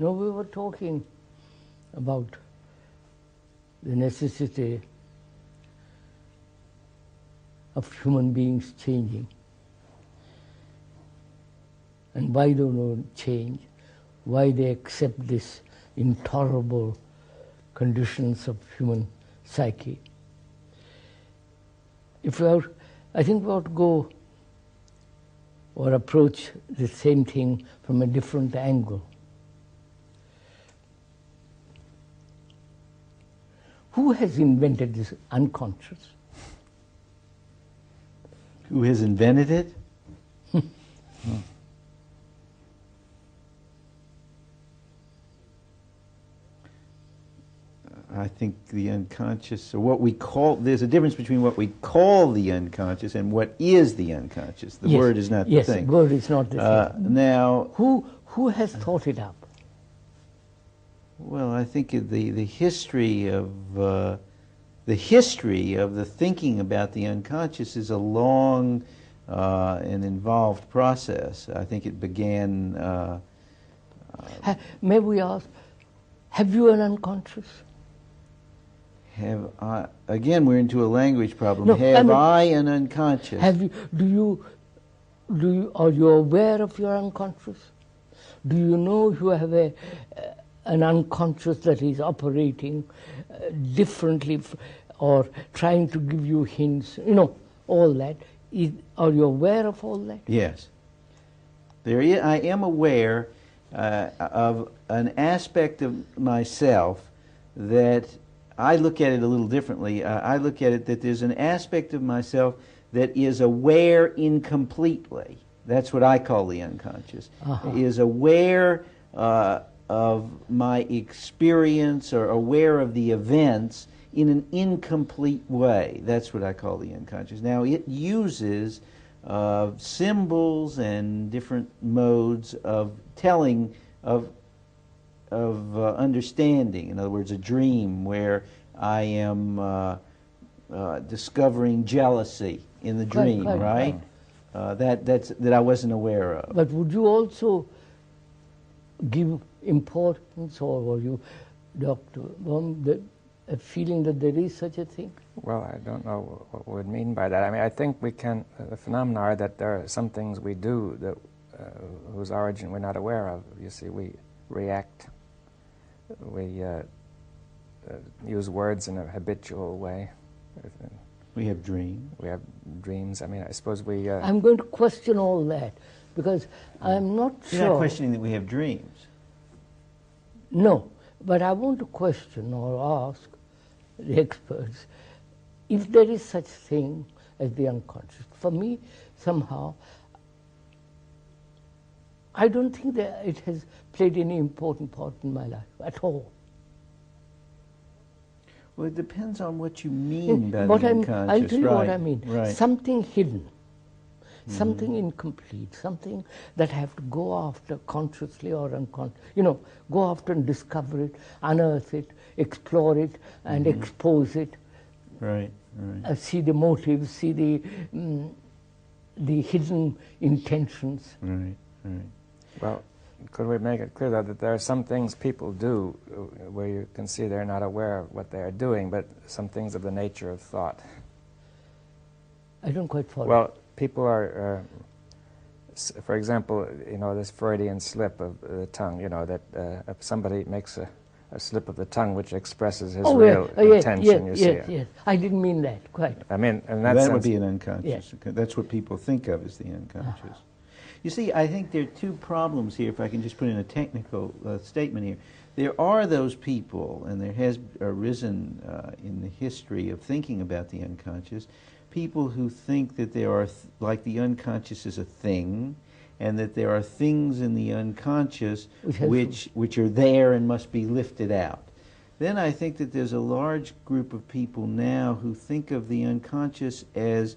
No, we were talking about the necessity of human beings changing. And why they don't change, why they accept this intolerable conditions of human psyche. If we are, I think we ought to go or approach the same thing from a different angle. Who has invented this unconscious? Who has invented it? I think the unconscious, or what we call, there's a difference between what we call the unconscious and what is the unconscious. The word is not the thing. Yes, the word is not the thing. Now, who has thought it up? Well, I think the history of the thinking about the unconscious is a long and involved process. I think it began. May we ask, have you an unconscious? Have I? Again, we're into a language problem. No, have I an unconscious? Have you? Are you aware of your unconscious? Do you know you have an unconscious that is operating differently or trying to give you hints? You know, all that. Are you aware of all that? Yes. I am aware of an aspect of myself that I look at it a little differently. I look at it that there's an aspect of myself that is aware incompletely. That's what I call the unconscious. Is aware of my experience or aware of the events in an incomplete way. That's what I call the unconscious. Now, it uses symbols and different modes of telling of understanding. In other words, a dream where I am discovering jealousy in the dream, right? That I wasn't aware of. But would you also give importance, or were you, Dr. Baum, a feeling that there is such a thing? Well, I don't know what we would mean by that. I mean, I think we can, the phenomena are that there are some things we do that whose origin we're not aware of. You see, we react, we use words in a habitual way. We have dreams. We have dreams. I mean, I suppose we... I'm going to question all that, because I'm not sure... You're not questioning that we have dreams. No, but I want to question or ask the experts if there is such thing as the unconscious. For me, somehow, I don't think that it has played any important part in my life at all. Well, it depends on what you mean by what the unconscious. I'll tell you right, what I mean. Right. Something hidden, something incomplete, something that I have to go after consciously or unconsciously. You know, go after and discover it, unearth it, explore it, and expose it. Right, right. See the motives, see the hidden intentions. Right, right. Well, could we make it clear, though, that there are some things people do where you can see they're not aware of what they are doing, but some things of the nature of thought? I don't quite follow. Well, people are, for example, you know, this Freudian slip of the tongue, you know, that if somebody makes a slip of the tongue which expresses his real intention, you see. Yes, I didn't mean that, quite. I mean, in that that sense, would be an unconscious. Yes. That's what people think of as the unconscious. You see, I think there are two problems here, if I can just put in a technical statement here. There are those people, and there has arisen in the history of thinking about the unconscious, people who think that there are, like the unconscious is a thing, and that there are things in the unconscious which are there and must be lifted out. Then I think that there's a large group of people now who think of the unconscious as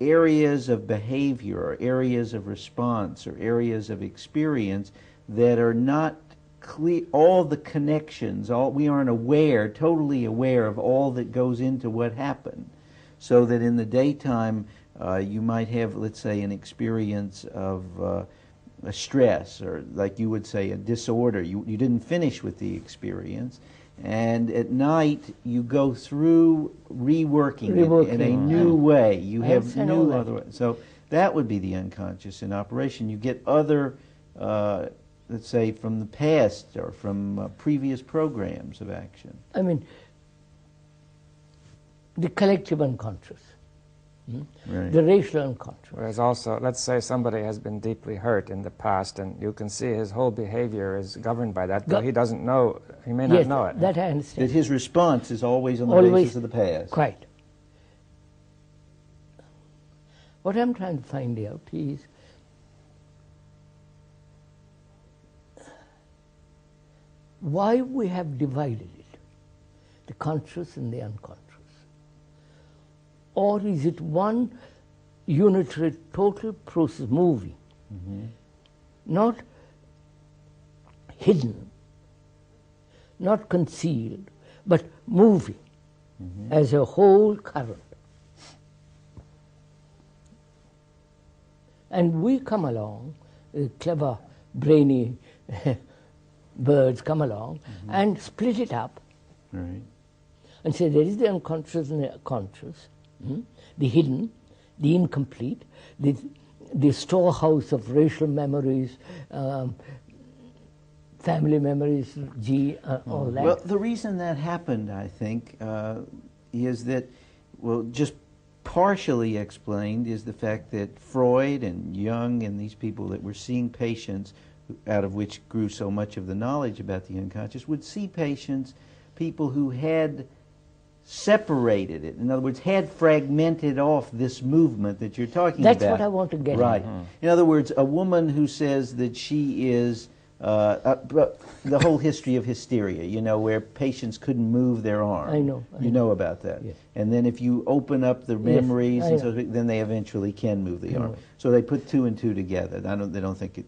areas of behavior, or areas of response, or areas of experience that are not clear, all the connections, we aren't aware, totally aware of all that goes into what happened. So that in the daytime you might have, let's say, an experience of a stress, or like you would say, a disorder. You didn't finish with the experience. And at night, you go through reworking it in a new way. You have new other ways. So that would be the unconscious in operation. You get other, let's say, from the past or from previous programs of action. I mean, the collective unconscious, Right. the racial unconscious. Whereas also, let's say somebody has been deeply hurt in the past, and you can see his whole behavior is governed by that, though he doesn't know, he may not know it. That I understand. That his response is always on the basis of the past. Quite. What I'm trying to find out is why we have divided it, the conscious and the unconscious. Or is it one unitary total process moving, not hidden, not concealed, but moving as a whole current? And we come along, clever, brainy birds come along and split it up, Right. and say there is the unconscious and the conscious, the hidden, the incomplete, the storehouse of racial memories, family memories, all that. Well, the reason that happened, I think, is that, well, just partially explained is the fact that Freud and Jung and these people that were seeing patients, out of which grew so much of the knowledge about the unconscious, would see patients, people who had separated it. In other words, had fragmented off this movement that you're talking about. That's what I want to get Right. at. In other words, a woman who says that she is the whole history of hysteria, you know, where patients couldn't move their arm. I know. You know about that. Yes. And then if you open up the memories, I and so know. then they eventually can move the arm. know. So they put two and two together. They don't think it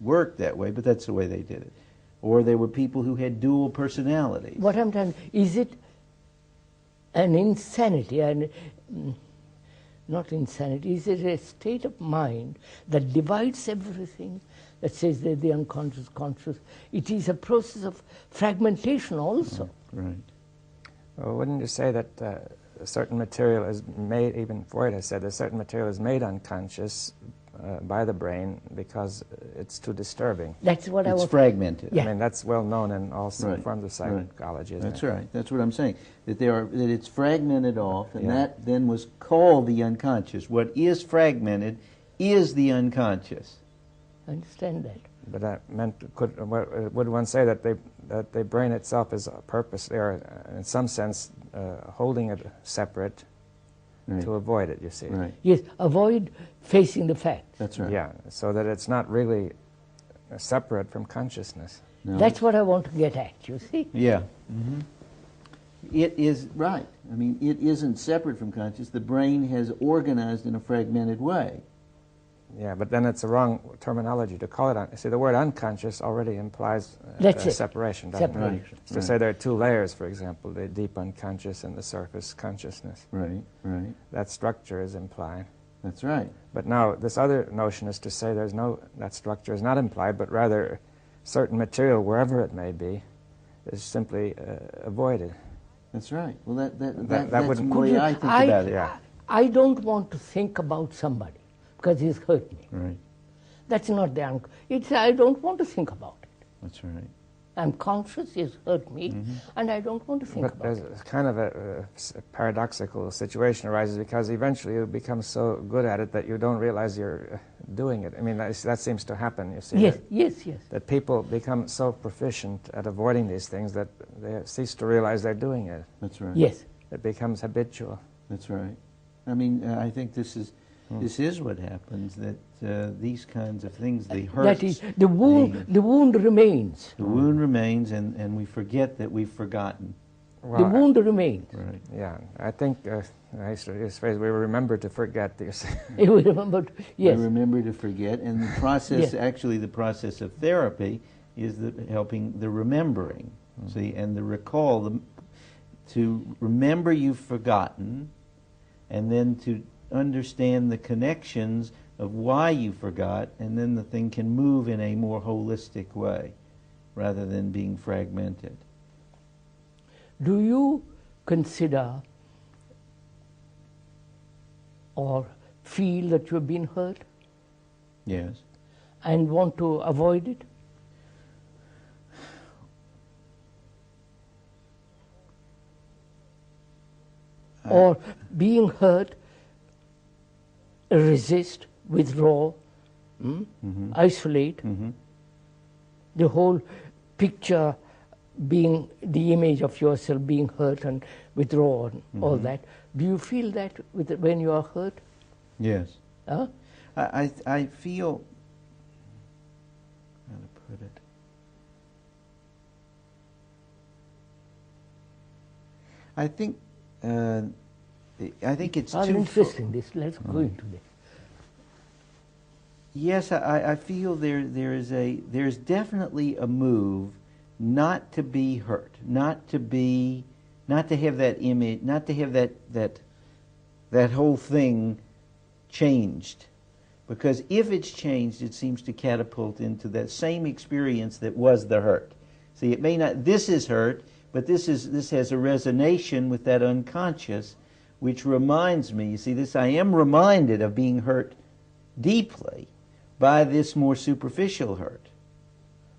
worked that way, but that's the way they did it. Or there were people who had dual personalities. What I'm trying, is it an insanity, not insanity, is it a state of mind that divides everything, that says that the unconscious, conscious? It is a process of fragmentation also. Right. Well, wouldn't you say that a certain material is made, even Freud has said, a certain material is made unconscious by the brain because it's too disturbing? That's what I It's want. fragmented. Yeah. I mean, that's well known in all Right. forms of psychology, isn't That's it? right. That's what I'm saying. That it's fragmented off, and that then was called the unconscious. What is fragmented is the unconscious. I understand that. But that meant, would one say that the brain itself is a purpose there, in some sense, holding it separate Right. to avoid it, you see? Right. Yes, avoid facing the facts. That's right. Yeah, so that it's not really separate from consciousness. No. That's what I want to get at, you see. Yeah. It is right. I mean, it isn't separate from conscious. The brain has organized in a fragmented way. Yeah, but then it's a wrong terminology to call it. See, the word unconscious already implies That's it. separation, doesn't Separation. it? To say there are two layers, for example, the deep unconscious and the surface consciousness. Right. Right. That structure is implied. That's right. But now, this other notion is to say that structure is not implied, but rather certain material, wherever it may be, is simply avoided. That's right. Well, that's wouldn't- the way I think about it. Yeah. I don't want to think about somebody because he's hurt me. Right. That's not the it's I don't want to think about it. That's right. I'm conscious he's hurt me, and I don't want to think But about there's it. kind of a paradoxical situation arises because eventually you become so good at it that you don't realize you're doing it. I mean, that seems to happen, you see. Yes, yes, yes. That people become so proficient at avoiding these things that they cease to realize they're doing it. That's right. Yes. It becomes habitual. That's right. I mean, I think this is what happens, that these kinds of things, they hurt. That is, the wound remains. The wound remains, and we forget that we've forgotten. Well, The wound remains. Right. Yeah, I think, I used to use the phrase, we remember to forget. You see. You remember, yes. We remember to forget, and the process, Yes. actually the process of therapy is helping the remembering, see, and the recall, to remember you've forgotten, and then to understand the connections of why you forgot, and then the thing can move in a more holistic way rather than being fragmented. Do you consider or feel that you have been hurt Yes. and want to avoid it? Or being hurt, resist, withdraw, isolate, the whole picture being the image of yourself being hurt and withdrawn, all that. Do you feel that when you are hurt? Yes. Huh? I feel, how to put it, I think it's rather too interesting. Let's go into this. Yes, I feel there's definitely a move not to be hurt, not to have that image, not to have that whole thing changed. Because if it's changed, it seems to catapult into that same experience that was the hurt. See, it may not, this is hurt, but this has a resonation with that unconscious, which reminds me, you see, I am reminded of being hurt deeply by this more superficial hurt.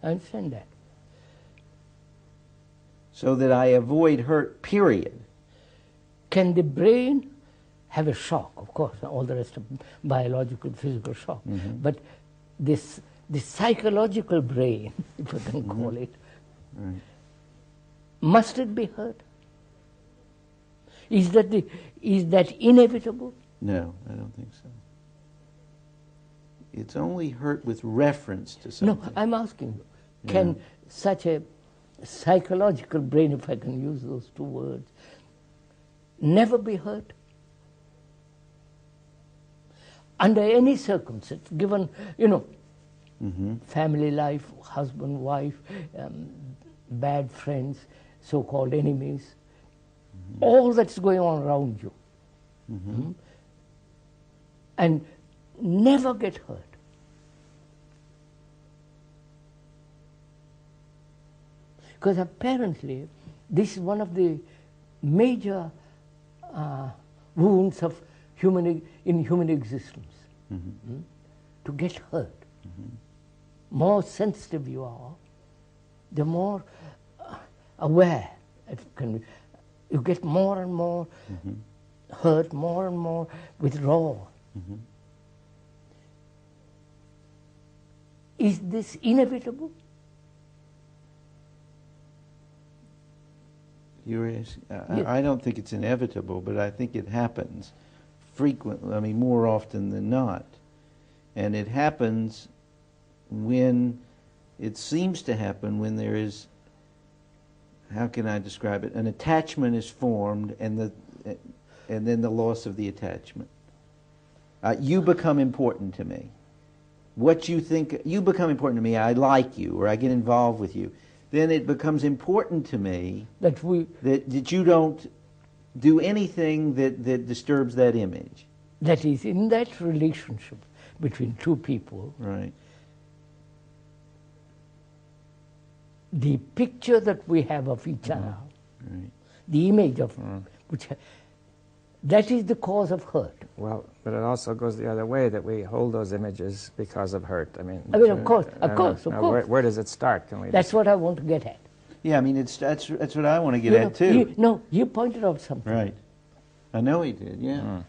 I understand that. So that I avoid hurt, period. Can the brain have a shock? Of course, all the rest of biological, physical shock. But the psychological brain, if I can call it, must it be hurt? Is that inevitable? No, I don't think so. It's only hurt with reference to something. No, I'm asking you, can such a psychological brain, if I can use those two words, never be hurt? Under any circumstance, given, family life, husband, wife, bad friends, so-called enemies, all that's going on around you, and never get hurt. Because apparently, this is one of the major wounds of human existence, to get hurt. More sensitive you are, the more aware you get more and more hurt, more and more withdrawal. Is this inevitable? Yes. I don't think it's inevitable, but I think it happens frequently, I mean more often than not. And it happens when, it seems to happen when there is, how can I describe it, an attachment is formed and then the loss of the attachment. You become important to me. What you think, you become important to me, I like you, or I get involved with you. Then it becomes important to me that you don't do anything that disturbs that image. That is, in that relationship between two people, right, the picture that we have of each other, the image of which, that is the cause of hurt. Well, but it also goes the other way, that we hold those images because of hurt. I mean, of course. Where does it start? Can we? That's what I want to get at. Yeah, I mean, that's what I want to get at too. You pointed out something. Right. I know he did. Yeah.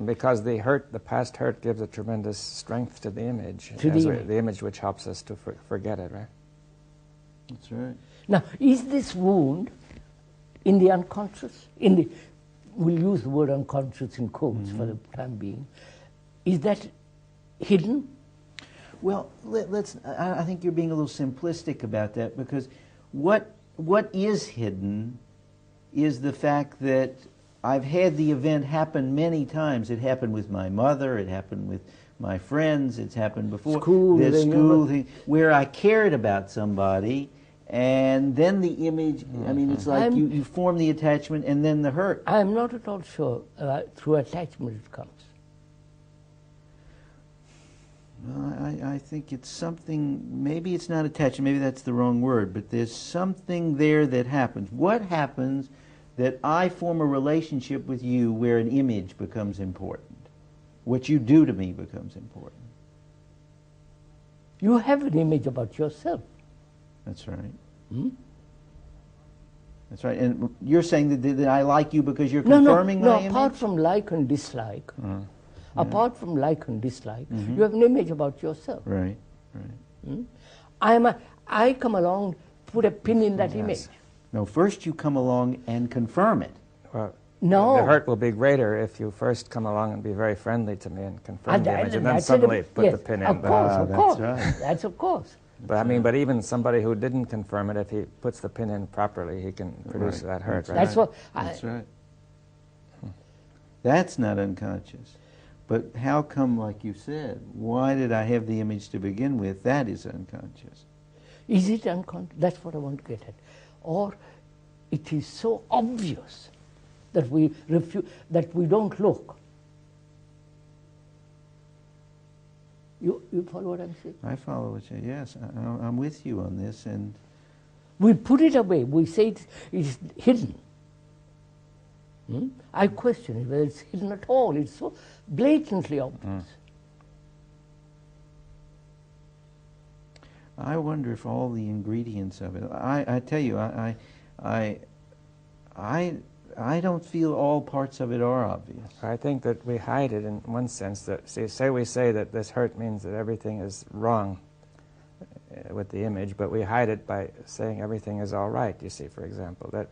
Because the past hurt gives a tremendous strength to the image, the image which helps us to forget it, right? That's right. Now, is this wound in the unconscious? We'll use the word unconscious in quotes for the time being. Is that hidden? Well, I think you're being a little simplistic about that, because what is hidden is the fact that I've had the event happen many times. It happened with my mother, it happened with my friends, it's happened before. School thing, where I cared about somebody, and then the image, I mean, it's like you form the attachment and then the hurt. I'm not at all sure through attachment it comes. I think it's something, maybe it's not attachment, maybe that's the wrong word, but there's something there that happens. What happens that I form a relationship with you where an image becomes important? What you do to me becomes important. You have an image about yourself. That's right. Hmm? That's right. And you're saying that I like you because you're confirming my image? Apart from like and dislike, Yeah. apart from like and dislike, you have an image about yourself. Right, right. Hmm? I come along, put a pin in that image. No, first you come along and confirm it. Well, No. the hurt will be greater if you first come along and be very friendly to me and confirm the image, and then that's suddenly it. put Yes, the pin in. Of course, of that's course. right. That's of course. But I mean, but even somebody who didn't confirm it, if he puts the pin in properly, he can produce that hurt, right? That's what. That's right. That's not unconscious. But how come, like you said, why did I have the image to begin with? That is unconscious. Is it unconscious? That's what I want to get at. Or it is so obvious that we that we don't look. You follow what I'm saying? I follow what you. Yes, I'm with you on this, and we put it away. We say it's hidden. I question it, whether it's hidden at all. It's so blatantly obvious. I wonder if all the ingredients of it. I tell you, I don't feel all parts of it are obvious. I think that we hide it in one sense. That say we say that this hurt means that everything is wrong with the image, but we hide it by saying everything is all right. You see, for example, that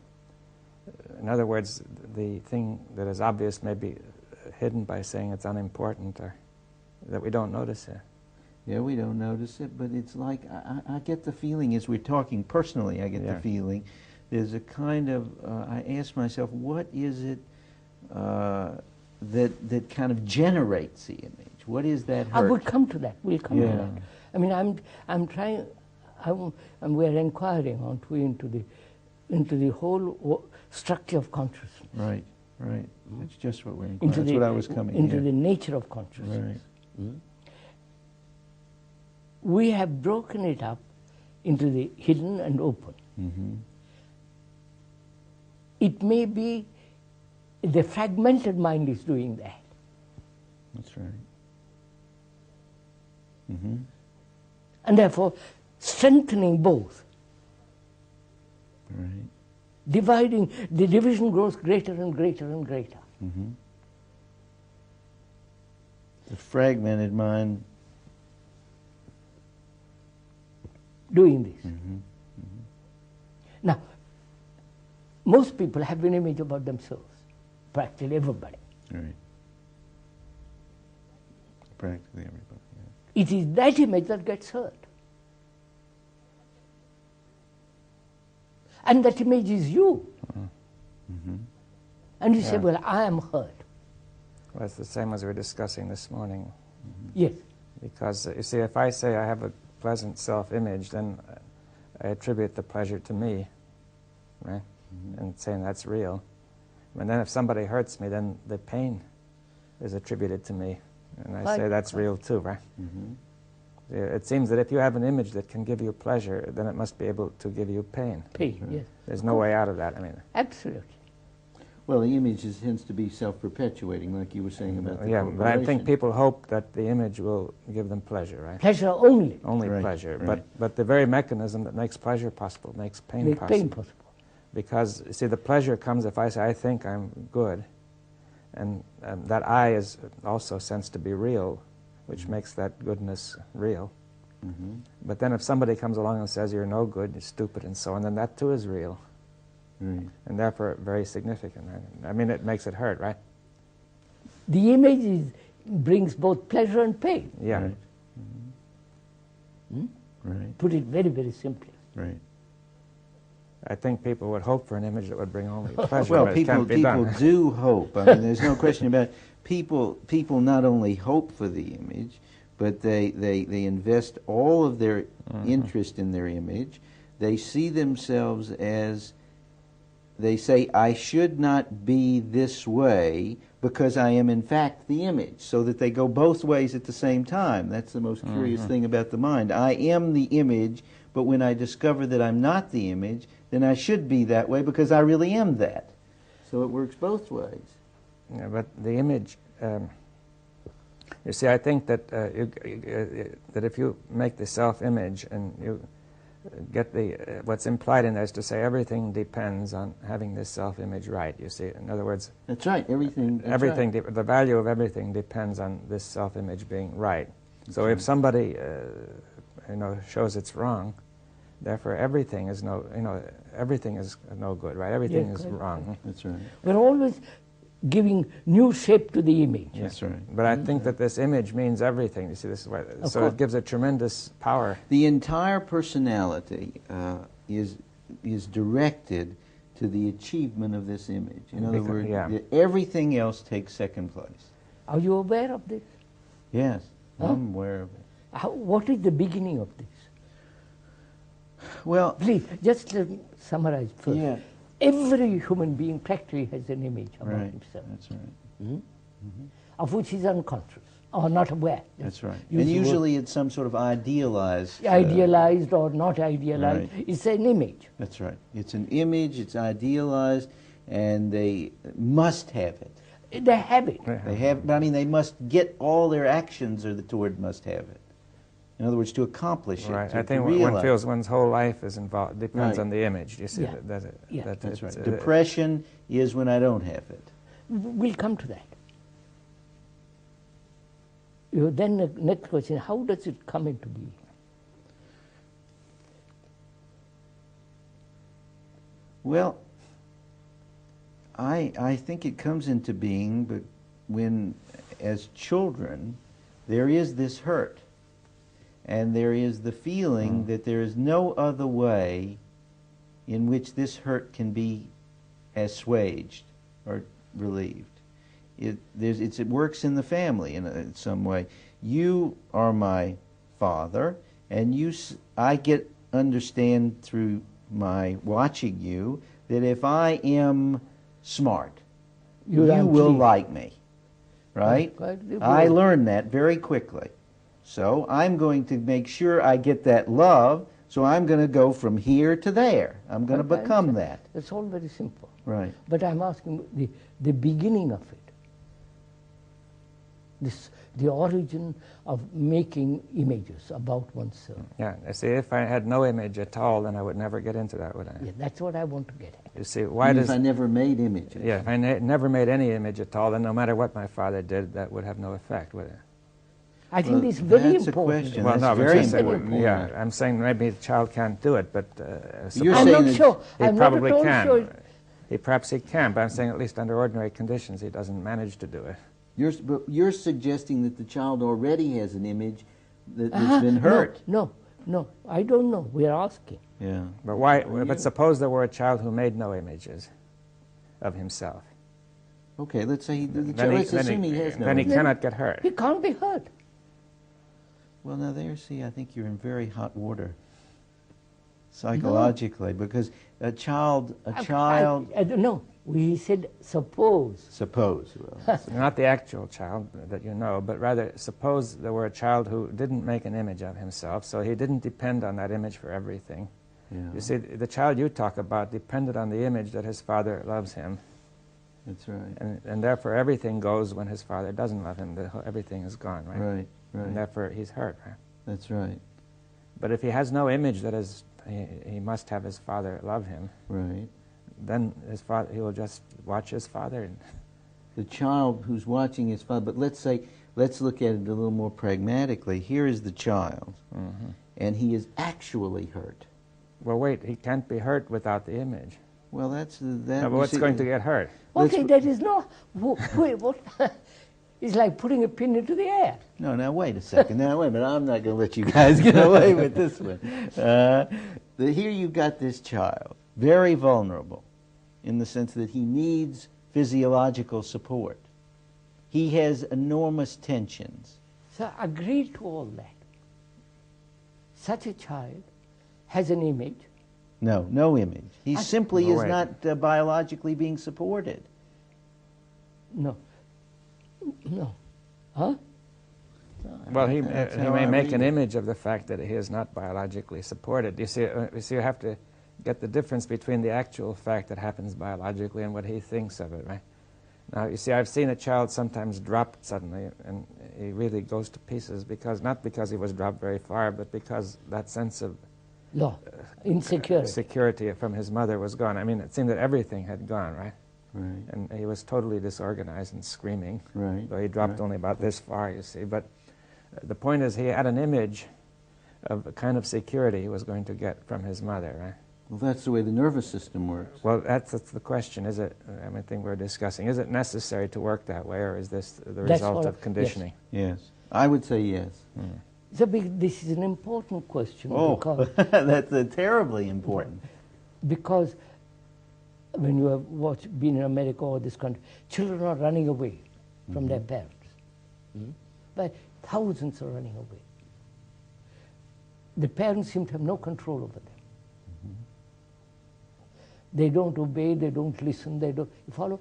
in other words, the thing that is obvious may be hidden by saying it's unimportant or that we don't notice it. Yeah, we don't notice it, but it's like I get the feeling as we're talking personally. I get the feeling. There's a kind of, I ask myself, what is it that kind of generates the image? What is that hurt? We'll come to that. We'll come to that. I mean, I'm trying, and we're inquiring into the whole structure of consciousness. Right, right. That's just what we're inquiring. That's what I was coming into the nature of consciousness. Right. We have broken it up into the hidden and open. It may be the fragmented mind is doing that. That's right. And therefore, strengthening both. Right. Dividing, the division grows greater and greater and greater. The fragmented mind doing this. Now, most people have an image about themselves, practically everybody. Right. Practically everybody. It is that image that gets hurt. And that image is you. And you say, well, I am hurt. Well, it's the same as we were discussing this morning. Yes. Because, you see, if I say I have a pleasant self-image, then I attribute the pleasure to me, right? And saying that's real. And then if somebody hurts me, then the pain is attributed to me. And I say that's real too, right? It seems that if you have an image that can give you pleasure, then it must be able to give you pain. Pain, yes. There's no way out of that, I mean. Absolutely. Well, the image tends to be self-perpetuating, like you were saying about the but I think people hope that the image will give them pleasure, right? Pleasure only. Only pleasure. But the very mechanism that makes pleasure possible makes pain possible. Pain possible. Because, you see, the pleasure comes if I say, I think I'm good, and that I is also sensed to be real, which makes that goodness real. But then if somebody comes along and says, you're no good, you're stupid, and so on, then that too is real. And therefore very significant. Right? I mean, it makes it hurt, right? The image brings both pleasure and pain. Yeah. Right. Put it very, very simply. Right. I think people would hope for an image that would bring only pleasure, Well, but it can't be people done. do hope. I mean, there's no question about it. People not only hope for the image, but they invest all of their interest in their image. They see themselves as they say, I should not be this way because I am in fact the image, so that they go both ways at the same time. That's the most curious thing about the mind. I am the image, but when I discover that I'm not the image, then I should be that way because I really am that. So it works both ways. Yeah, but the image, you see, I think that that if you make the self-image and you get the what's implied in there is to say everything depends on having this self-image right. You see, in other words, That's right. Everything. That's everything, right. the value of everything depends on this self-image being right. So right. if somebody, shows it's wrong, therefore everything is everything is no good, right? Everything is wrong. That's right. We're always giving new shape to the image. That's right. But I think that this image means everything. You see, this is why. So it gives a tremendous power. The entire personality is directed to the achievement of this image. In other words, everything else takes second place. Are you aware of this? Yes, Huh? I'm aware of it. What is the beginning of this? Well, Please, just summarize first. yeah, Every human being practically has an image about right. himself, That's right. of which he's unconscious or not aware. That's right. Use And the usually it's some sort of idealized. idealized or not idealized. Right. It's an image. That's right. It's an image. It's idealized, and they must have it. They have it. They have, but I mean, they must get all their actions or toward must have it. In other words, to accomplish it. Right. To, I think to realize. one feels one's whole life is involved. Depends Right. on the image. You see, Yeah. Yeah. That's right. it's, Depression is when I don't have it. We'll come to that. Then the next question, how does it come into being? Well, I think it comes into being, but when, as children, there is this hurt, and there is the feeling that there is no other way in which this hurt can be assuaged or relieved. It works in the family in some way. You are my father, and I understand through my watching you that if I am smart, you will like me, right? I learned that very quickly. So I'm going to make sure I get that love, so I'm going to go from here to there. I'm going to become that. It's all very simple. Right. But I'm asking the beginning of it. The origin of making images about oneself. Yeah. See, if I had no image at all, then I would never get into that, would I? Yeah, that's what I want to get at. You see, why does... If I never made images. Yeah, if I never made any image at all, then no matter what my father did, that would have no effect, would it? I think it's very that's important. a question. Well, That's no, but very just- important. Yeah, I'm saying maybe the child can't do it, but You're I'm saying not that sure. he I'm probably not at all can. sure. Perhaps he can, but I'm saying at least under ordinary conditions he doesn't manage to do it. You're suggesting that the child already has an image that's been hurt. No, I don't know. We are asking. Yeah. But why? But suppose there were a child who made no images of himself. Okay, let's say Then let's assume he has no Then he image. cannot get hurt. He can't be hurt. Well, now see, I think you're in very hot water psychologically, because a child. I don't know. We said suppose. Suppose. Well, Not the actual child that you know, but rather suppose there were a child who didn't make an image of himself, so he didn't depend on that image for everything. yeah. You see, the child you talk about depended on the image that his father loves him, That's right. and therefore everything goes when his father doesn't love him. Everything is gone, right? Right. Right. And therefore he's hurt, right? That's right. But if he has no image that is, he must have his father love him, Right. then he will just watch his father. And The child who's watching his father. But let's look at it a little more pragmatically. Here is the child, and he is actually hurt. well, wait, he can't be hurt without the image. Well, that's that. No, but what's going to get hurt? Okay, that is not. Wait, what? It's like putting a pin into the air. No, now wait a second. Now wait a minute. I'm not going to let you guys get away with this one. Here you've got this child, very vulnerable, in the sense that he needs physiological support. He has enormous tensions. So agree to all that. Such a child has an image No image. He simply No is way. not biologically being supported. No. No. Huh? Well, he That's how may I make read an it. image of the fact that he is not biologically supported. You see, you have to get the difference between the actual fact that happens biologically and what he thinks of it, right? Now, you see, I've seen a child sometimes dropped suddenly, and he really goes to pieces not because he was dropped very far, but because that sense of No. Insecurity. security from his mother was gone. I mean, it seemed that everything had gone, right? Right. And he was totally disorganized and screaming. Right. Though he dropped Right. only about this far, you see. But the point is, he had an image of the kind of security he was going to get from his mother, right? Well, that's the way the nervous system works. Well, that's the question, is it? I think we're discussing. Is it necessary to work that way, or is this the result of conditioning? Yes. I would say yes. This is an important question Oh, because, that's terribly important. because when you have been in America or this country, children are running away from their parents. But thousands are running away. The parents seem to have no control over them. They don't obey, they don't listen, you follow?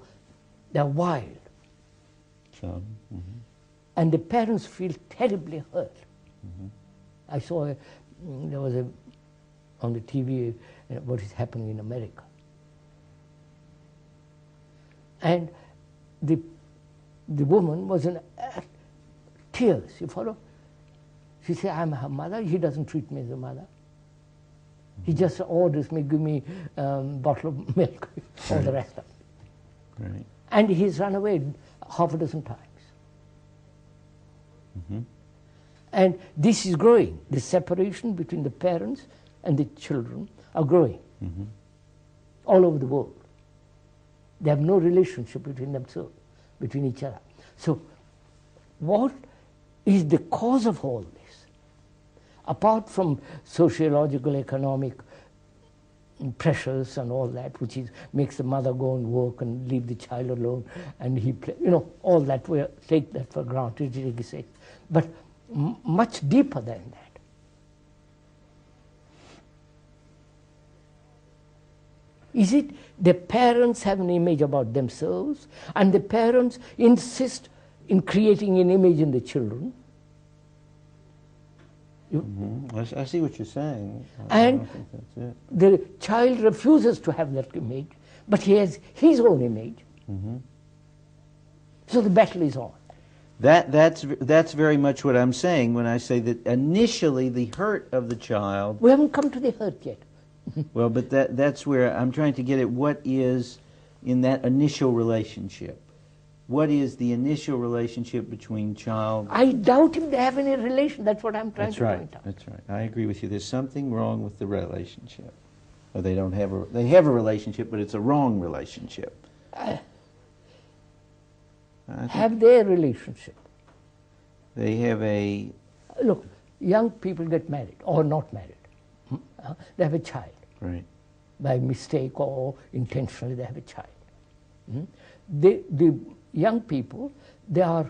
They're wild. So, And the parents feel terribly hurt. I saw, there was on the TV, what is happening in America. And the woman was in tears, you follow? She said, I'm her mother, he doesn't treat me as a mother. He just orders me, give me bottle of milk, all the rest of it. right. And he's run away half a dozen times. And this is growing. The separation between the parents and the children are growing all over the world. They have no relationship between themselves, between each other. So what is the cause of all this? Apart from sociological, economic pressures and all that, which makes the mother go and work and leave the child alone, and he play, all that, we take that for granted, but much deeper than that. Is it the parents have an image about themselves, and the parents insist in creating an image in the children? I see what you're saying. And I don't think that's it. the child refuses to have that image, but he has his own image. So the battle is on. That's very much what I'm saying when I say that initially the hurt of the child. We haven't come to the hurt yet. Well, but that's where I'm trying to get at what is in that initial relationship. What is the initial relationship between child? I doubt if they have any relation. That's what I'm trying to point out. That's right. I agree with you. There's something wrong with the relationship. Or they don't have they have a relationship, but it's a wrong relationship. Have they a relationship? They have a... Look, young people get married or not married. They have a child. Right. By mistake or intentionally they have a child. The young people, they are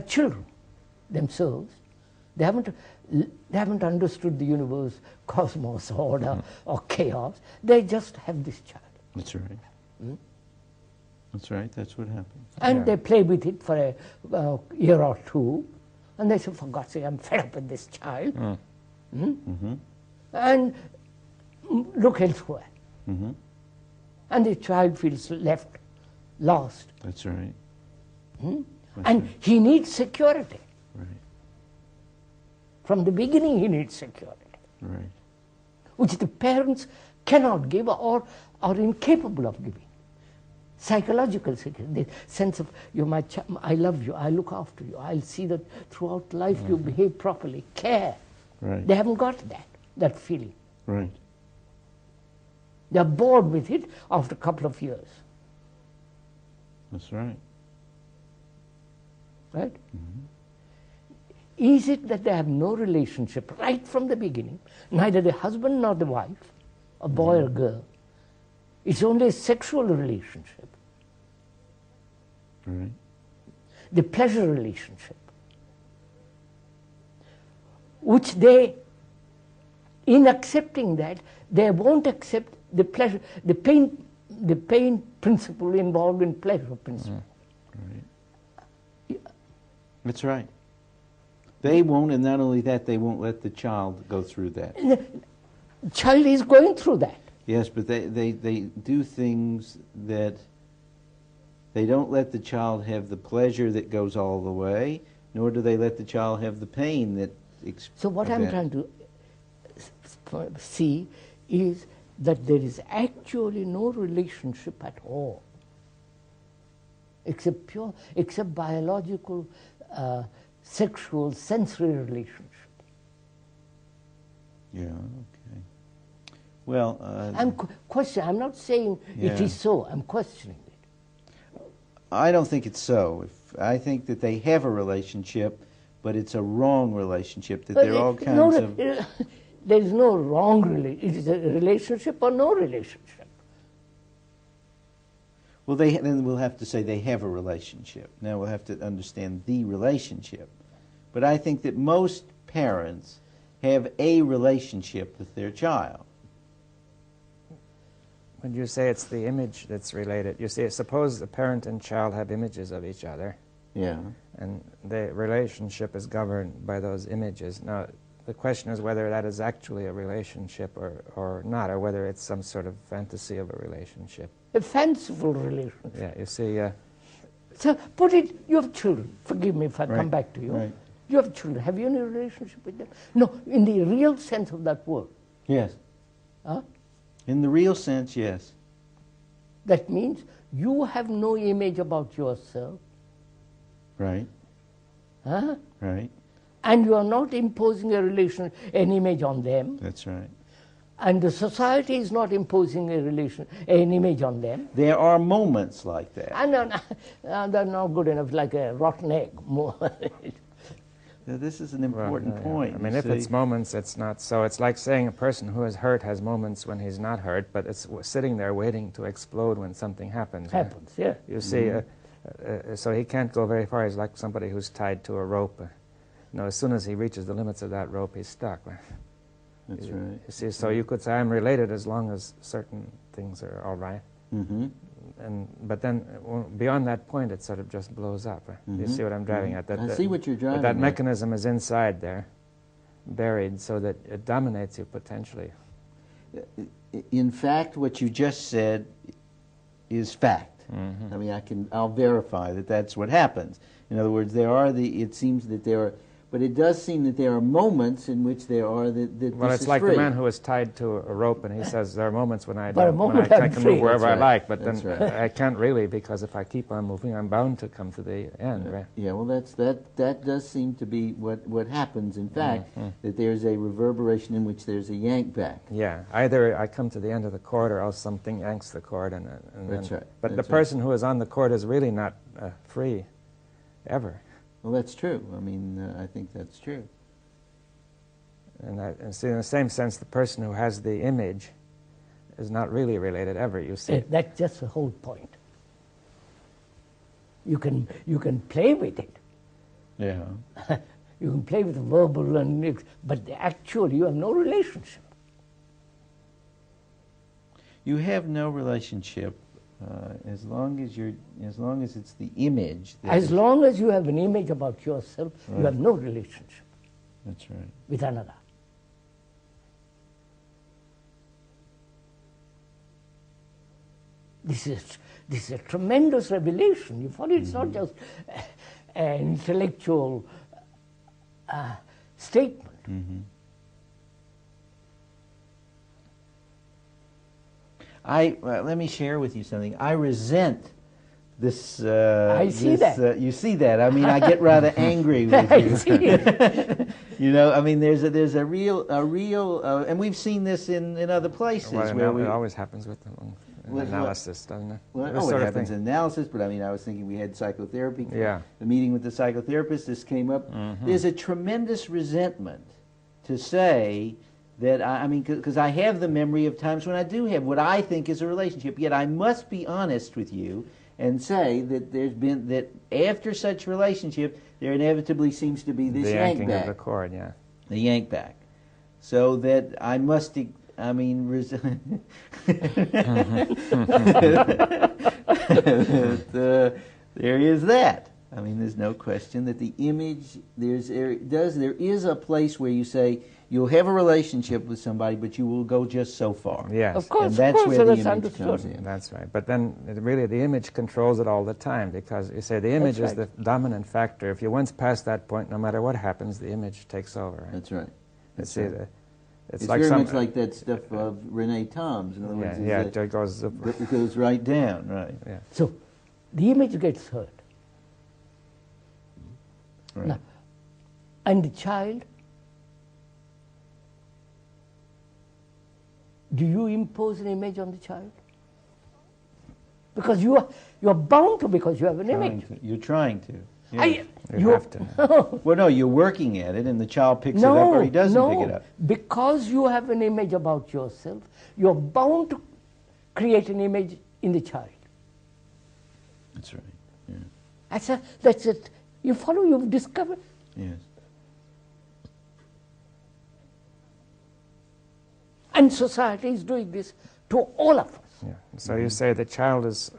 children themselves. They haven't understood the universe, cosmos, order, or chaos. They just have this child. That's right. That's right. That's what happens. And they play with it for a year or two, and they say, for God's sake, I'm fed up with this child. And look elsewhere. And the child feels left, lost. That's right. And he needs security. Right. From the beginning, he needs security, Right. which the parents cannot give or are incapable of giving. Psychological security, the sense of, you're my child, I love you, I look after you, I'll see that throughout life you behave properly, care. Right. They haven't got that feeling. Right. They're bored with it after a couple of years. That's right. Right? Is it that they have no relationship right from the beginning, neither the husband nor the wife, a boy or girl? It's only a sexual relationship, Right. the pleasure relationship, which they in accepting that, they won't accept the pleasure, the pain principle involved in pleasure principle. Right. That's right. They won't, and not only that, they won't let the child go through that. The child is going through that. Yes, but they do things that they don't let the child have the pleasure that goes all the way, nor do they let the child have the pain that. So what I'm trying to see is that there is actually no relationship at all, except biological, sexual, sensory relationship. Yeah. Okay. Well, I'm not saying it is so. I'm questioning it. I don't think it's so. I think that they have a relationship, but it's a wrong relationship. That there are all kinds of. There is no wrong relationship. It is a relationship or no relationship. Well, then we'll have to say they have a relationship. Now we'll have to understand the relationship. But I think that most parents have a relationship with their child. When you say it's the image that's related, you see, suppose the parent and child have images of each other. Yeah. And the relationship is governed by those images. Now, the question is whether that is actually a relationship or not, or whether it's some sort of fantasy of a relationship. A fanciful relationship. Yeah, you see. So you have children. Forgive me if I come back to you. Right. You have children. Have you any relationship with them? No, in the real sense of that word. Yes. Huh? In the real sense, yes. That means you have no image about yourself. Right. Huh? Right. And you are not imposing an image on them. That's right. And the society is not imposing an image on them. There are moments like that. And they're not good enough, like a rotten egg. Now, this is an important point. I mean, if it's moments, it's not so. It's like saying a person who is hurt has moments when he's not hurt, but it's sitting there waiting to explode when something happens. Happens, yeah. You see, so he can't go very far. He's like somebody who's tied to a rope. As soon as he reaches the limits of that rope, he's stuck. That's right. You see, so you could say I'm related as long as certain things are all right. Mm-hmm. But then beyond that point, it sort of just blows up. Mm-hmm. You see what I'm driving at? I see what you're driving that at. mechanism is inside there, baried, so that it dominates you potentially. In fact, what you just said is fact. Mm-hmm. I mean, I'll verify that that's what happens. In other words, it seems that there are, but it does seem that there are moments in which there are that well, this it's is like free. the man who is tied to a rope, and he says there are moments when I But I can move wherever I like, but That's then right. I can't really, because if I keep on moving, I'm bound to come to the end, right? Yeah, well, that does seem to be what happens. In fact, that there's a reverberation in which there's a yank back. Yeah, either I come to the end of the cord, or else something yanks the cord, and That's then, right. But That's the person who is on the cord is really not free, ever. Well, that's true. I mean, I think that's true. And see, in the same sense, the person who has the image is not really related ever. You see, That's just the whole point. You can play with it. Yeah. You can play with the verbal but actually you have no relationship. You have no relationship as long as it's the image. As long as you have an image about yourself, Right. you have no relationship That's right. with another. This is a tremendous revelation. You follow? It's not just an intellectual statement. Mm-hmm. Let me share with you something. I resent this. I see that. You see that? I mean, I get rather angry with you. I see it. You know, I mean, there's a real, and we've seen this in other places where it always happens with analysis, doesn't it? Well, it happens in analysis, but I mean, I was thinking we had psychotherapy. Yeah. The meeting with the psychotherapist, this came up. Mm-hmm. There's a tremendous resentment to say that, I mean, because I have the memory of times when I do have what I think is a relationship, yet I must be honest with you and say that that after such relationship, there inevitably seems to be this the yank yanking back. of the cord, yeah. The yank back. so that I must, I mean, there is that. I mean, there's no question that the image, there is a place where you say you'll have a relationship with somebody, but you will go just so far. Yes. Of course, and that's where the image understood. comes in. That's right. But then, really, the image controls it all the time, because you say the image is the dominant factor. If you once pass that point, no matter what happens, the image takes over. Right? That's right. It's like very much like that stuff of Renee Tom's. In other words, it goes... It goes right down, right. Yeah. So, the image gets hurt. Right. Now, and the child, do you impose an image on the child? Because you are bound to, because you have an image. You're trying to. Yeah. You have to. Well, no, you're working at it, and the child picks it up, or he doesn't pick it up. Because you have an image about yourself, you're bound to create an image in the child. That's right. Yeah. That's it. You follow, you've discovered. Yes. And society is doing this to all of us. Yeah. So you say the child is,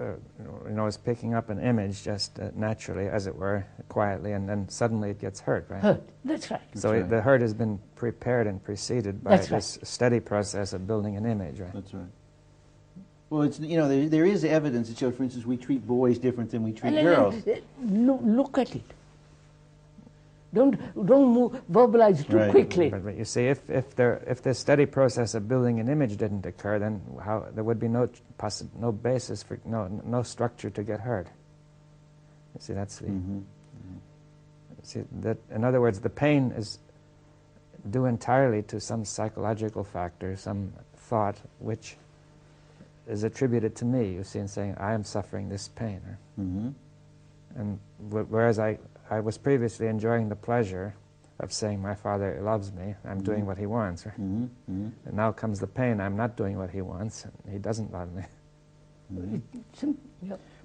is picking up an image just naturally, as it were, quietly, and then suddenly it gets hurt, right? Hurt. That's right. So the hurt has been prepared and preceded by this steady process of building an image, right? That's right. Well, it's there is evidence that shows, for instance, we treat boys different than we treat girls. Look at it. Don't verbalize too quickly. But you see, if the steady process of building an image didn't occur, then there would be no basis for no structure to get hurt. You see, that's the. See that. In other words, the pain is due entirely to some psychological factor, some thought which is attributed to me. You see, in saying I am suffering this pain, and whereas I was previously enjoying the pleasure of saying my father loves me, I'm doing what he wants. Right? And now comes the pain, I'm not doing what he wants, and he doesn't love me.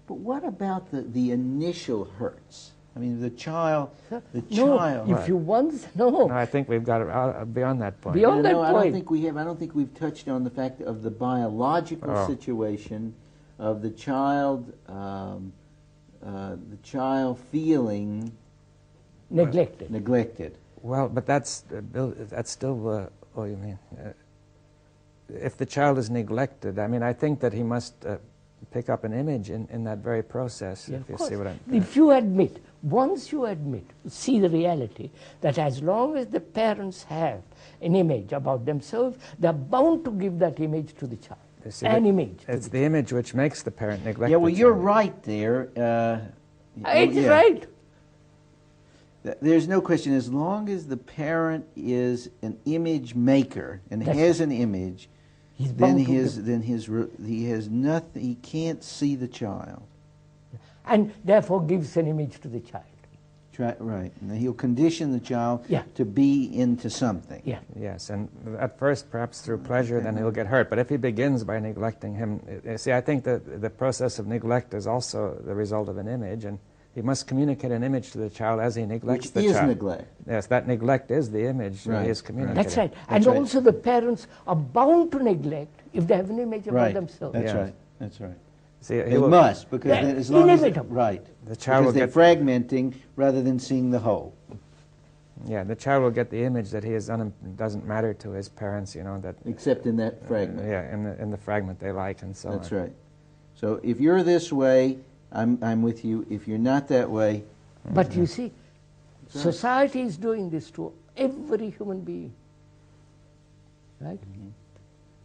But what about the initial hurts? I mean, the child. If you want, No, I think we've got it beyond that point. Beyond that I point. don't think we have. I don't think we've touched on the fact of the biological situation of the child. The child feeling neglected. Well, but that's still what you mean. If the child is neglected, I mean, I think that he must pick up an image in that very process. Yeah, if you of course. see what I'm. If you admit, once you admit, see the reality that as long as the parents have an image about themselves, they're bound to give that image to the child. An image. It's the image which makes the parent neglect. Yeah, well, the you're child. right there. It's right. There's no question. As long as the parent is an image maker and has an image, then he has nothing. He can't see the child, and therefore gives an image to the child. Right, and he'll condition the child to be into something. Yeah. Yes, and at first, perhaps through pleasure, then he'll get hurt. But if he begins by neglecting him, see, I think that the process of neglect is also the result of an image, and he must communicate an image to the child as he neglects the child. Which is neglect. Yes, that neglect is the image he is communicating. That's right. And also the parents are bound to neglect if they have an image about themselves. That's right. That's right. See, they must, because as long as the child will they're fragmenting rather than seeing the whole. Yeah, the child will get the image that he is doesn't matter to his parents, that except in that fragment. In the fragment they like, and so on. That's right. So if you're this way, I'm with you. If you're not that way, but you see, society is doing this to every human being, right?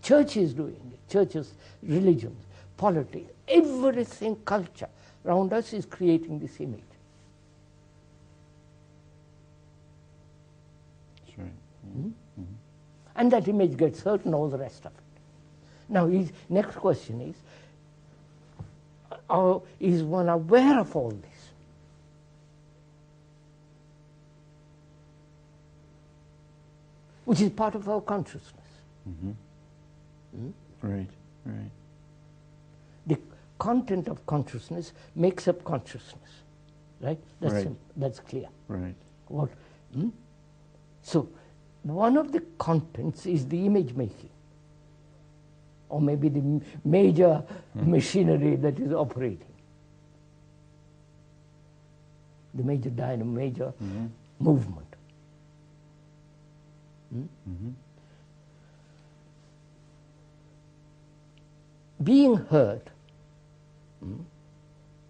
Church is doing it. Churches, religions, politics, everything, culture around us is creating this image. That's right. And that image gets hurt and all the rest of it. Now, his next question is one aware of all this? Which is part of our consciousness. Right, right. The content of consciousness makes up consciousness, right? That's clear. Right. So, one of the contents is the image making, or maybe the major machinery that is operating, the major dynamo, major movement. Being hurt,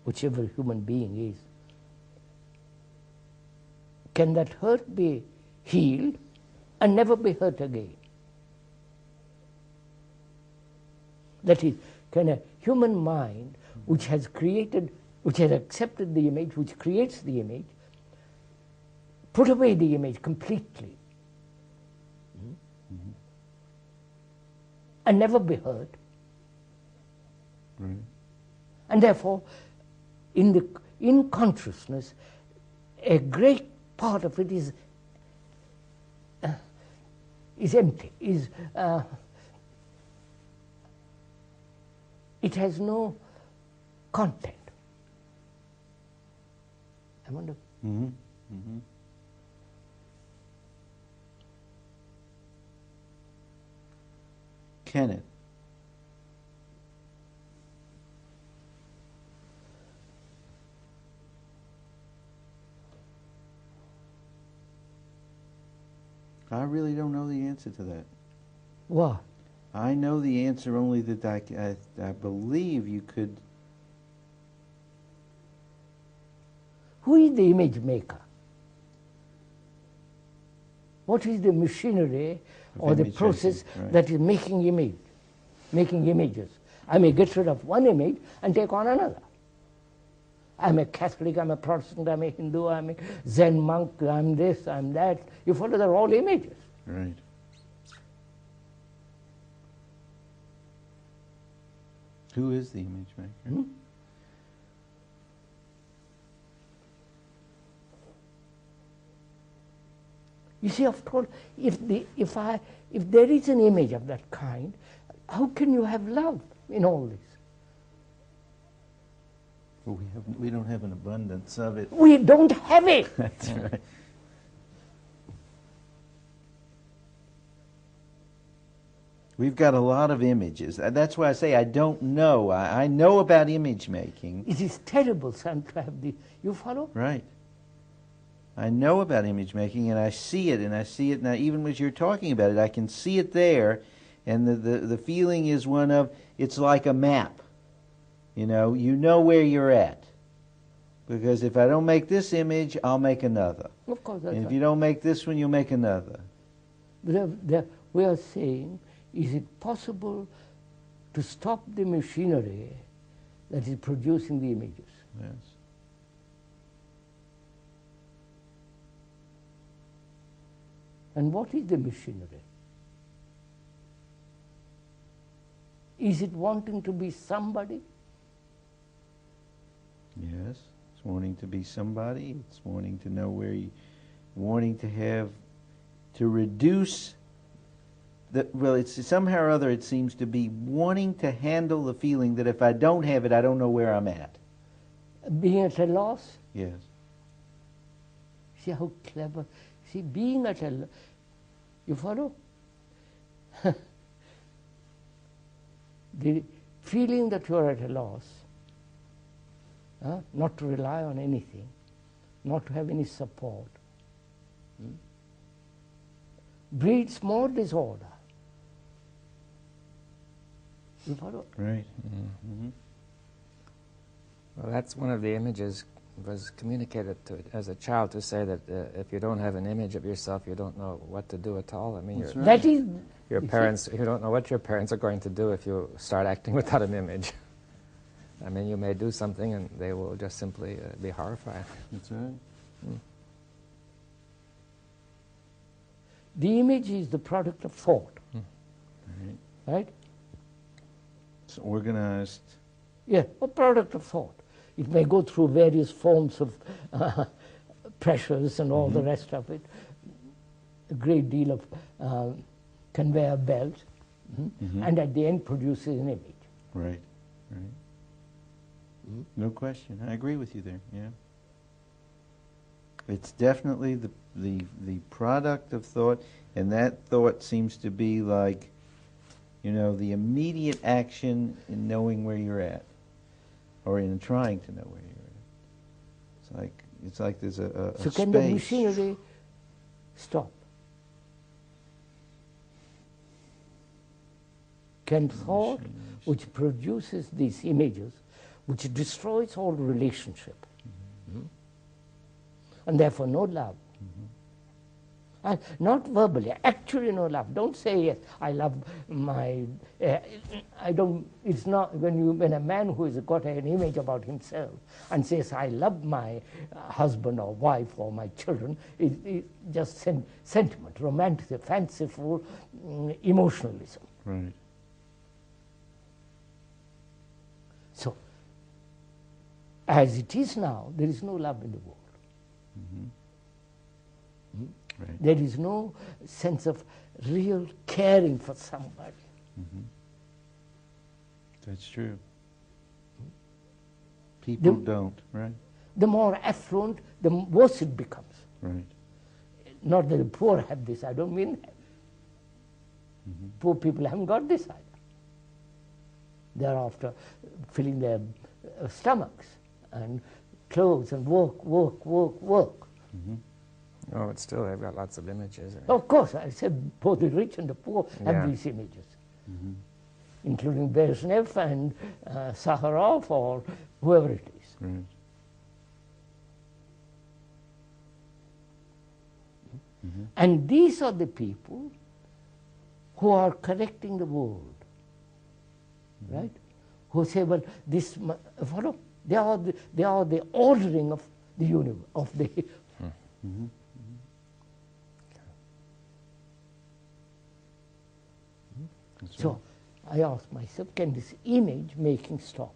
whichever human being is, can that hurt be healed and never be hurt again? That is, can a human mind which has created, which has accepted the image, which creates the image, put away the image completely and never be hurt? Right. And therefore, in consciousness, a great part of it is empty. It has no content. I wonder. Can it? I really don't know the answer to that. What? I know the answer only that I believe you could. Who is the image maker? What is the machinery or the image process making, right. that is making images? I may get rid of one image and take on another. I'm a Catholic, I'm a Protestant, I'm a Hindu, I'm a Zen monk, I'm this, I'm that. You follow, they're all images. Right. Who is the image maker? You see, after all, if there is an image of that kind, how can you have love in all this? Well, we don't have an abundance of it. We don't have it. That's right. We've got a lot of images. That's why I say I don't know. I know about image making. It is terrible, son, to have the. You follow? Right. I know about image making, and I see it now. Even as you're talking about it, I can see it there, and the feeling is one of, it's like a map. You know where you're at. Because if I don't make this image, I'll make another. Of course, that's And if right. you don't make this one, you'll make another. We are saying, is it possible to stop the machinery that is producing the images? Yes. And what is the machinery? Is it wanting to be somebody? Yes. It's wanting to be somebody. It's wanting to know where you, wanting to reduce it's somehow or other it seems to be wanting to handle the feeling that if I don't have it, I don't know where I'm at. Being at a loss? Yes. See how clever. See, being at a loss. You follow? The feeling that you are at a loss, not to rely on anything, not to have any support, breeds more disorder. You follow? Right. Mm-hmm. Well, that's one of the images was communicated to as a child, to say that if you don't have an image of yourself, you don't know what to do at all. I mean, That's right. That is your parents, you don't know what your parents are going to do if you start acting without an image. I mean, you may do something and they will just simply be horrified. That's right. the image is the product of thought, right? It's organized. Yeah, a product of thought. It may go through various forms of pressures and all the rest of it. A great deal of conveyor belt, and at the end produces an image. Right, right. No question. I agree with you there, yeah. It's definitely the product of thought, and that thought seems to be like, you know, the immediate action in knowing where you're at, or in trying to know where you're at. It's like there's a So space. can the machinery stop? Can thought, which produces these images, which destroys all relationship, and therefore no love, and not verbally, actually no love. Don't say, yes, I love my, I don't, it's not, when a man who has got an image about himself and says, I love my husband or wife or my children, it's just sentiment, romantic, fanciful emotionalism. Right. So, as it is now, there is no love in the world. Right. There is no sense of real caring for somebody. That's true. People don't, right? The more affluent, the worse it becomes. Right. Not that the poor have this, I don't mean that. Poor people haven't got this either. They're after filling their stomachs and clothes and work. Oh, but still, they've got lots of images. Of course, I said both the rich and the poor have Yeah. these images, including Brezhnev and Sakharov or whoever it is. Right. And these are the people who are correcting the world, right? Who say, well, this, follow? They are the ordering of the universe, of the. So I ask myself, can this image making stop?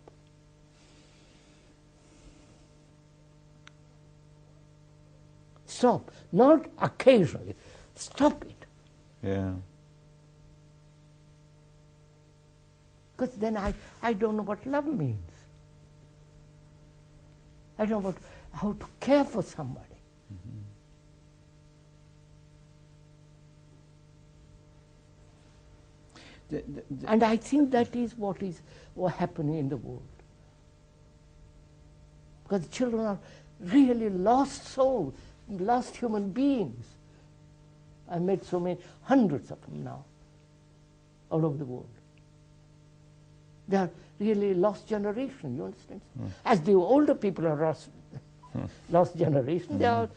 Stop, not occasionally. Stop it. Yeah. Because then I don't know what love means. I don't know how to care for somebody. And I think that is what happening in the world. Because children are really lost souls, lost human beings. I met so many, hundreds of them now, all over the world. They are really lost generation, you understand? As the older people are lost generation, they are.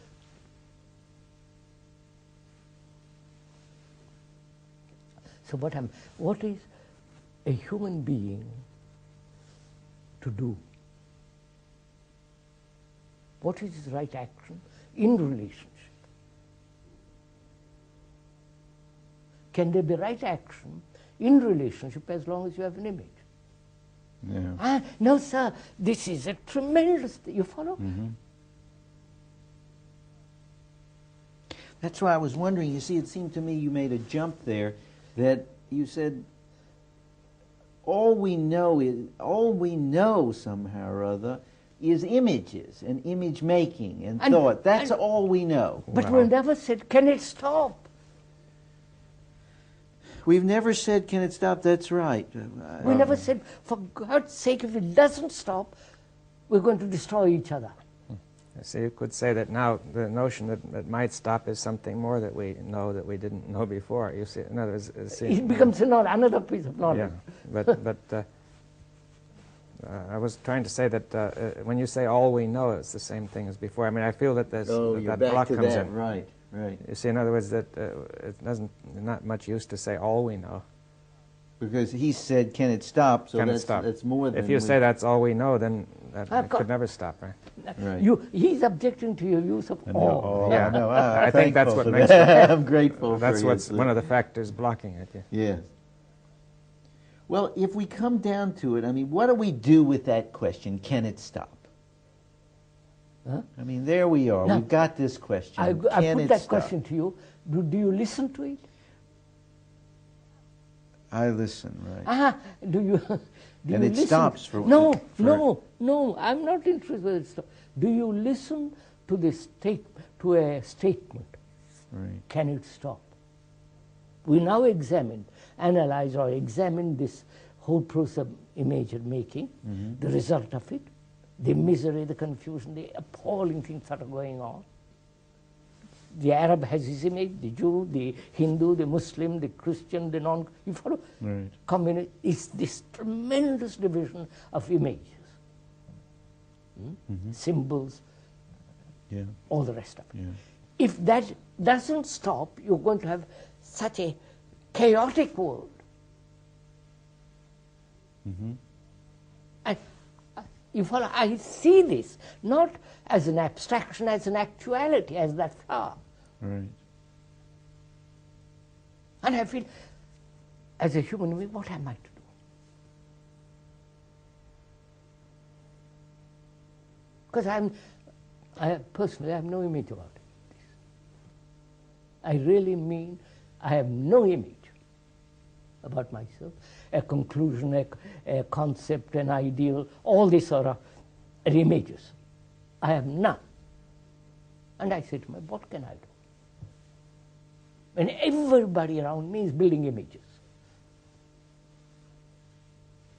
So what is a human being to do? What is his right action in relationship? Can there be right action in relationship as long as you have an image? Yeah. No, sir, this is a tremendous, you follow? That's why I was wondering, you see, it seemed to me you made a jump there, that you said all we know somehow or other is images and image making and thought. That's all we know. But we never said, can it stop? We've never said, can it stop? That's right. We never said, for God's sake, if it doesn't stop, we're going to destroy each other. So you could say that now the notion that it might stop is something more that we know that we didn't know before. You see, in other words, it becomes another piece of knowledge. Yeah, but I was trying to say that when you say all we know, it's the same thing as before. I mean, I feel that there's that block comes in. Right, right. You see, in other words, that it doesn't not much use to say all we know. Because he said, can it stop? So that's more than. If you say that's all we know, then it could never stop, right? Right. He's objecting to your use of all. Yeah, no, I think that's what makes it. I'm grateful. That's for what's one of the factors blocking it. Yeah. Yes. Well, if we come down to it, I mean, what do we do with that question? Can it stop? Huh? I mean, there we are. Now, We've got this question. I Can put it that stop? question to you. Do you listen to it? I listen, right. Do you And it listen? stops for No, I'm not interested in it stop. Do you listen to a statement. Right. Can it stop? We now analyze or examine this whole process of image making, the result of it, the misery, the confusion, the appalling things that are going on. The Arab has his image, the Jew, the Hindu, the Muslim, the Christian, the non, you follow? Right. Communist is this tremendous division of images, symbols, Yeah. all the rest of it. Yeah. If that doesn't stop, you're going to have such a chaotic world. You follow? I see this not as an abstraction, as an actuality, as that flower. Right. And I feel, as a human being, what am I to do? Because personally, I have no image about it. I really mean, I have no image about myself, a conclusion, a concept, an ideal, all these sort of images. I have none. And I say to myself, what can I do? When everybody around me is building images.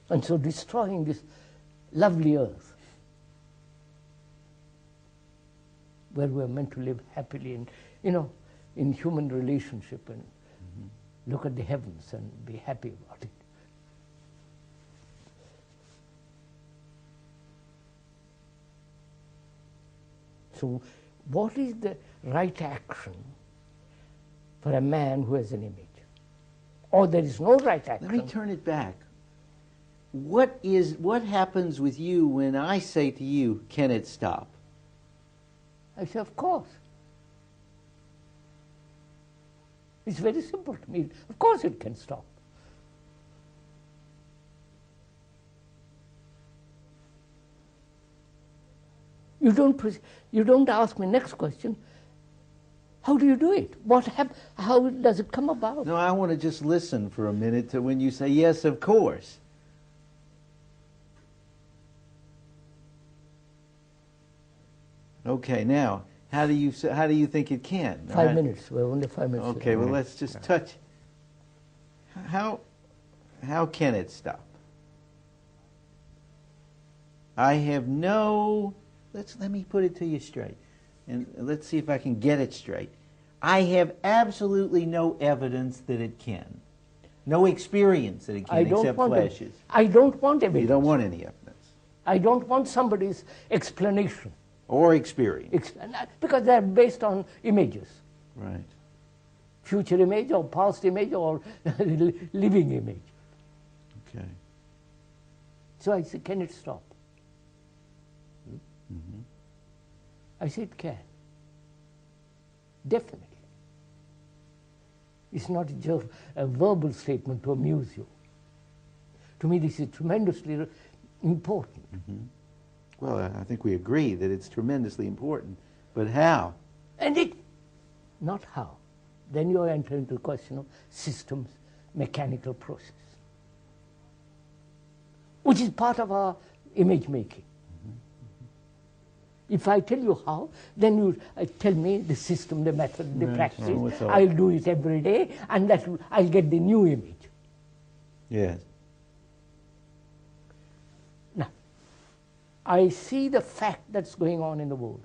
And so destroying this lovely earth where we're meant to live happily and, in human relationship and look at the heavens and be happy about it. So what is the right action for a man who has an image? Or there is no right action. Let me turn it back. What happens with you when I say to you, can it stop? I say, of course. It's very simple to me. Of course it can stop. You don't ask me next question, how do you do it? How does it come about? No, I want to just listen for a minute to when you say, yes, of course. Okay, now, how do you think it can? 5 minutes. We're only 5 minutes. Okay, well, let's just touch. How can it stop? I have no. Let me put it to you straight, and let's see if I can get it straight. I have absolutely no evidence that it can. No experience that it can, except flashes. I don't want evidence. You don't want any evidence. I don't want somebody's explanation. Or experience. Because they're based on images. Right. Future image or past image or living image. Okay. So I say, can it stop? I say it can. Definitely. It's not just a verbal statement to amuse you. To me, this is tremendously important. Well, I think we agree that it's tremendously important, but how? Not how. Then you enter into the question of systems, mechanical process, which is part of our image making. If I tell you how, then you tell me the system, the method, the practice. I'll do it every day, and I'll get the new image. Yes. Now, I see the fact that's going on in the world.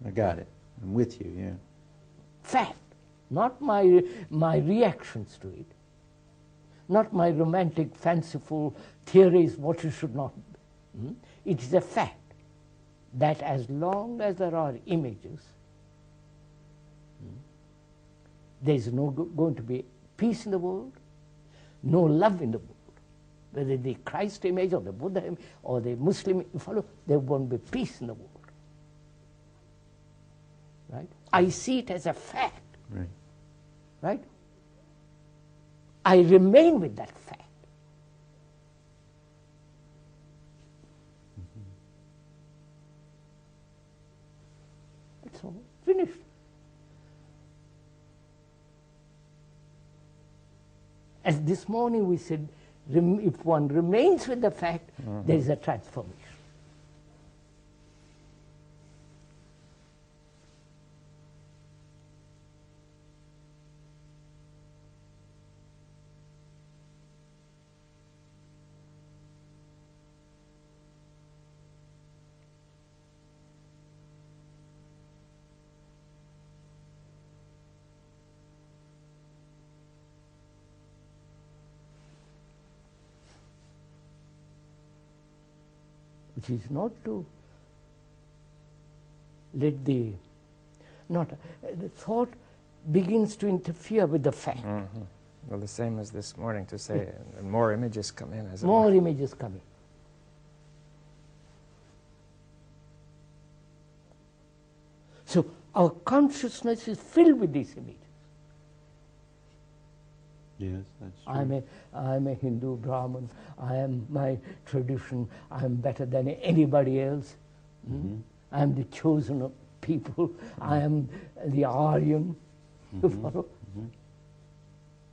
I got it. I'm with you, yeah. Fact, not my reactions to it, not my romantic, fanciful theories, what it should not be. It is a fact that as long as there are images, there is no going to be peace in the world, no love in the world. Whether the Christ image or the Buddha image or the Muslim, you follow, there won't be peace in the world. Right? I see it as a fact. Right. Right? I remain with that fact. That's all. Finished. As this morning we said, if one remains with the fact, there is a transformation. which is not to let the thought begins to interfere with the fact. Mm-hmm. Well, the same as this morning to say, more images come in. As More images come in. So our consciousness is filled with these images. Yes, that's true. I'm a Hindu Brahmin. I am my tradition. I am better than anybody else. Mm-hmm. I am the chosen of people. I am the Aryan. You follow? Mm-hmm.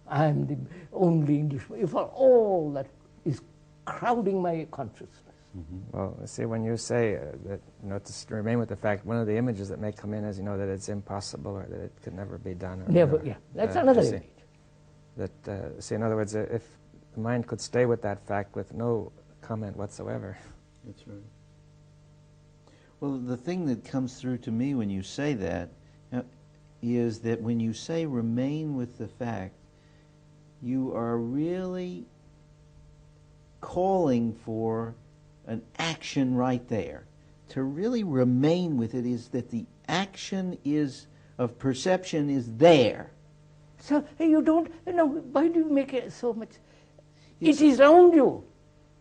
I am the only Englishman. You follow? All that is crowding my consciousness. Mm-hmm. Well, see, when you say that, to remain with the fact, one of the images that may come in is, that it's impossible or that it could never be done. Or Never, yeah. That's another image. That, see, in other words, if the mind could stay with that fact with no comment whatsoever. That's right. Well, the thing that comes through to me when you say that is that when you say remain with the fact, you are really calling for an action right there. To really remain with it is that the action of perception is there. So you don't, why do you make it so much? It is around you.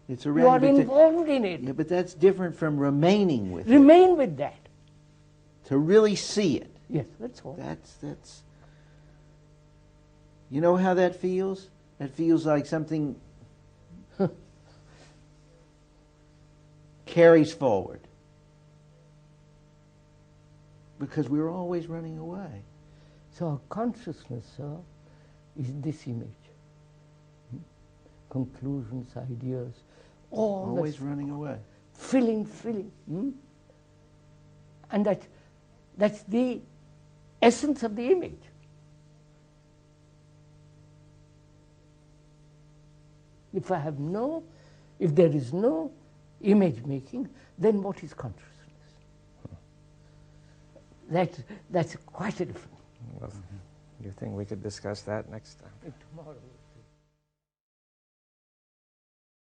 It's You around are you, involved in it. Yeah, but that's different from remaining with it. Remain with that. To really see it. Yes, that's all. That's. You know how that feels? That feels like something carries forward. Because we're always running away. So our consciousness, is this image. Conclusions, ideas, all Always that's running away. filling. And that's the essence of the image. If there is no image making, then what is consciousness? That's quite a different. Well, do you think we could discuss that next time? Tomorrow.